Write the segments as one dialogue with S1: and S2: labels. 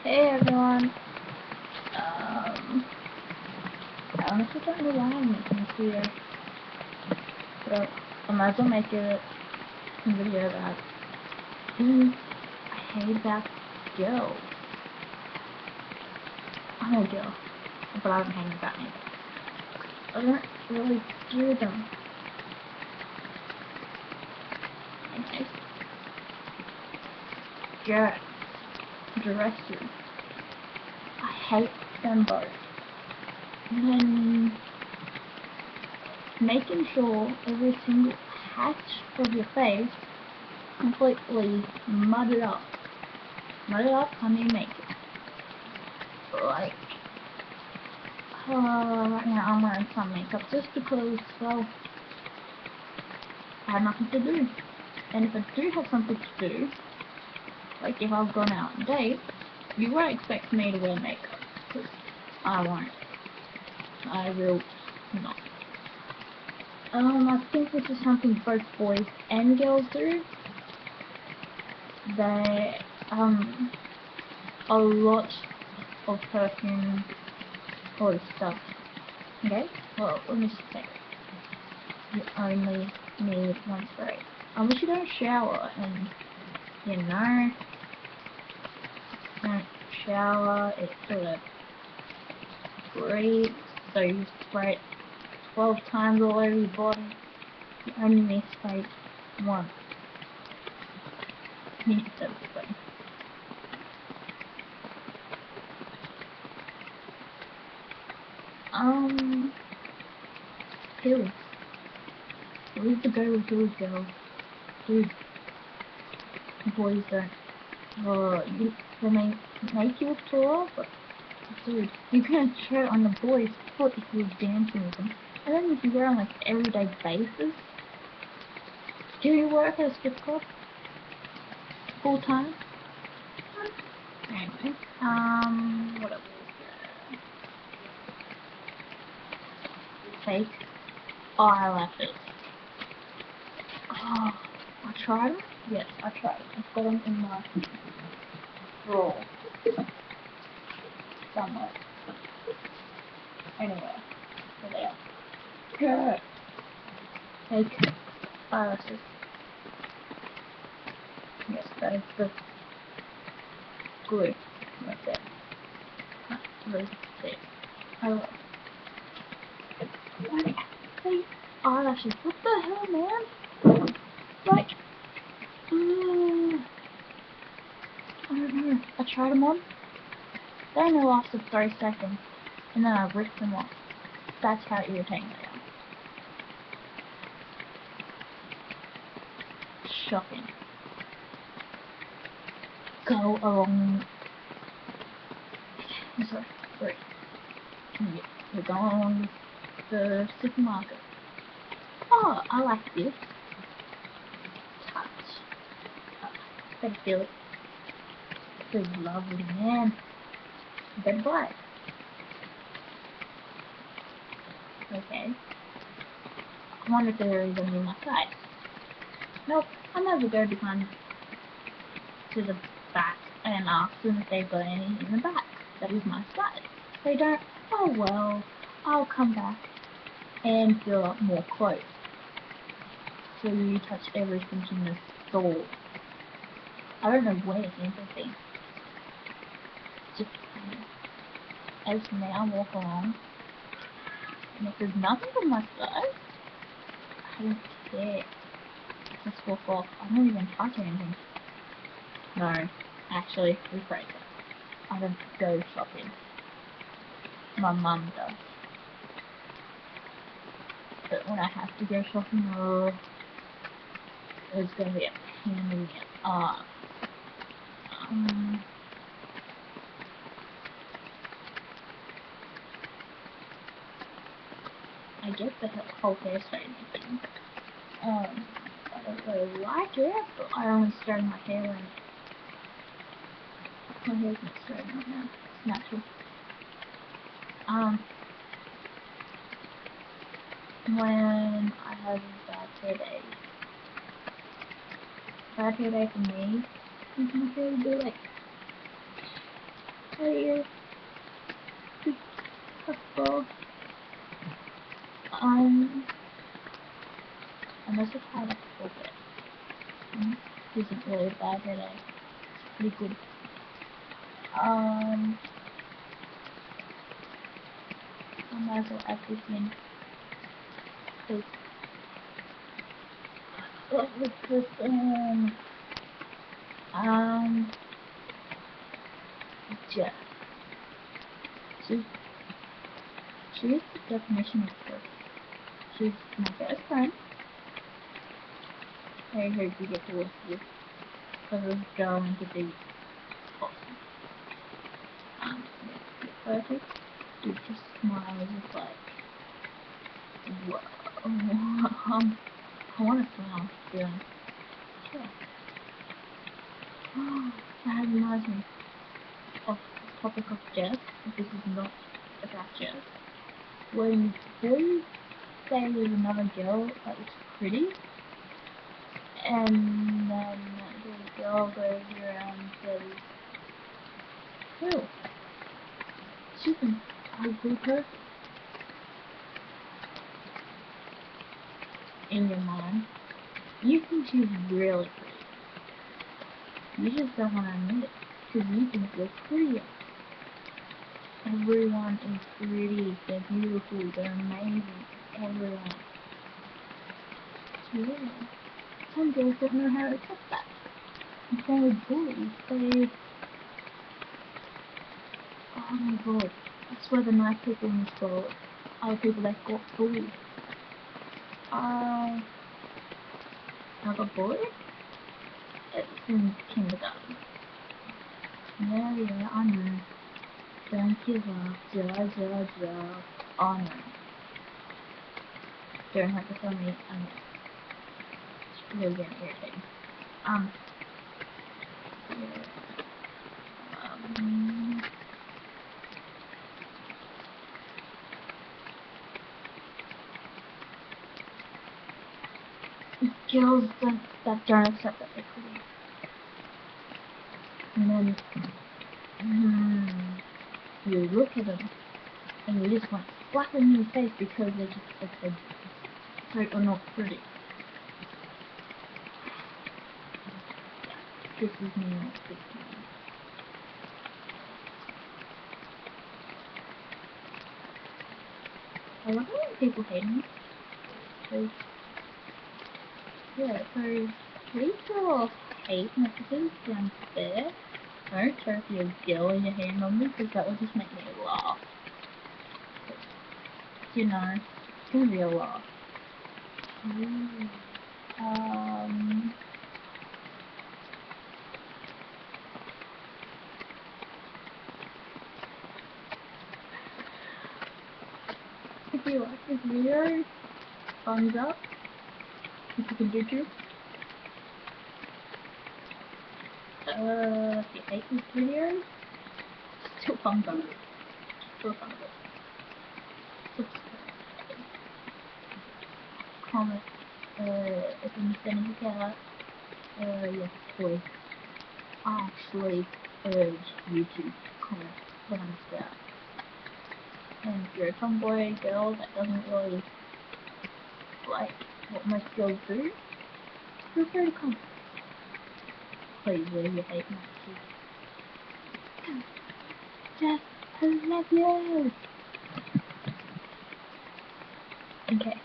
S1: Hey everyone. I honestly don't know why I'm making this video, but I might as well make a video about things I hate about girls. I'm a girl, but I don't hate about me. I don't really do them. Anyways, dress, dresses. I hate them both. And then making sure every single patch of your face completely mudded up. Mudded up, I mean make it. Like, right now I'm wearing some makeup just because, well, I have nothing to do. And if I do have something to do, like if I've gone out on a date, you won't expect me to wear makeup, because I won't. I will not. I think this is something both boys and girls do. They, a lot of perfume, all this stuff. Okay? Well, let me just say, you only need one spray. Unless you don't shower, and you know, don't shower, it sort of breathes, so you spray it 12 times all over your body. You only need to spray once. You need to spray. Pills. Who's the go with pills, girls? Dude, boys don't. They may make you look taller, but dude, you can't show on the boy's foot if you're dancing with them. And then if you wear on like everyday basis, do you work at a strip club full time? Anyway, what else is there? Fake eyelashes. Oh, I tried them? Yes, I tried them. I've got them in my drawer. Somewhere. Anyway, there they are. Good. Fake eyelashes. Yes, that is the glue right there. Right there. I love it. Like, fake eyelashes. What the hell, man? Like, I don't know. I tried them on. They only lasted 30 seconds, and then I ripped them off. That's how irritating they are. Shocking. Go along. Sorry, wait. We're going along the supermarket. Oh, I like this. Touch. Better feel it. Feels lovely, man. Better buy it. Okay. I wonder if there is any in my size. Nope. I might as well go behind to the back and ask them if they've got any in the back. That is my size. If they don't, oh well, I'll come back and fill up more clothes. So you touch everything in the store. I don't know where everything. Just as now I walk along, and if there's nothing on my size, I don't care. Let's walk off. I don't even touch anything. No, actually, rephrase it. I don't go shopping. My mum does. But when I have to go shopping, oh, it's gonna be a pain in the ass. I get the whole hair straightening thing. I don't really like it, but I only straighten my hair when my hair's not straightened right now. It's natural. When I have a bad hair day for me, my hair will be like Hey, this couple. I must have had a little bit. This isn't really a bad headache. It's pretty good. I might as well add this in. Cause what was this? Jeff. She's the definition of perfect. She's my best friend. I heard you get to work with. Because it's going to be awesome. Perfect. It just smiles. It's like, whoa. I want to smile. Feeling. Sure. That reminds me of the topic of Jeff. This is not about Jeff. When boys say there's another girl that looks pretty, and then the girl goes around and says, "Oh, she's an ugly person." In your mind, you think she's really pretty. You just don't want to admit it, because you think you're prettier. Everyone is pretty, they're beautiful, they're amazing, everyone. Yeah. Some girls don't know how to accept that. And same with bullies, oh my god, I swear the nice people in this world are the people that got bullied. I got bullied? It's in kindergarten. Yeah, I know. Don't give up, oh no. Don't have to tell me, I know. It's really getting irritating. Girls that don't accept that they're pretty. And then, you look at them, and you just want to slap them in the face because they're not pretty. This is me at 16. I love when people hate me. Yeah, so please girls hate messages down there. Don't turn your girl in your hand on me because that will just make me laugh. You know, it's gonna be a laugh. If you like this video, thumbs up. If you can do too. If you hate this video, still thumbs up. Still thumbs up. Subscribe. Comment. If you missed anything out, yes, please. I actually urge you to comment when I missed out. And if you're a tomboy girl that doesn't really like what most girls do, feel free to comment. Please leave your hate messages. Just I love you. Okay.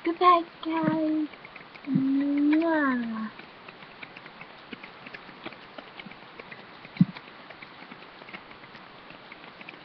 S1: Goodbye, guys. Mwah.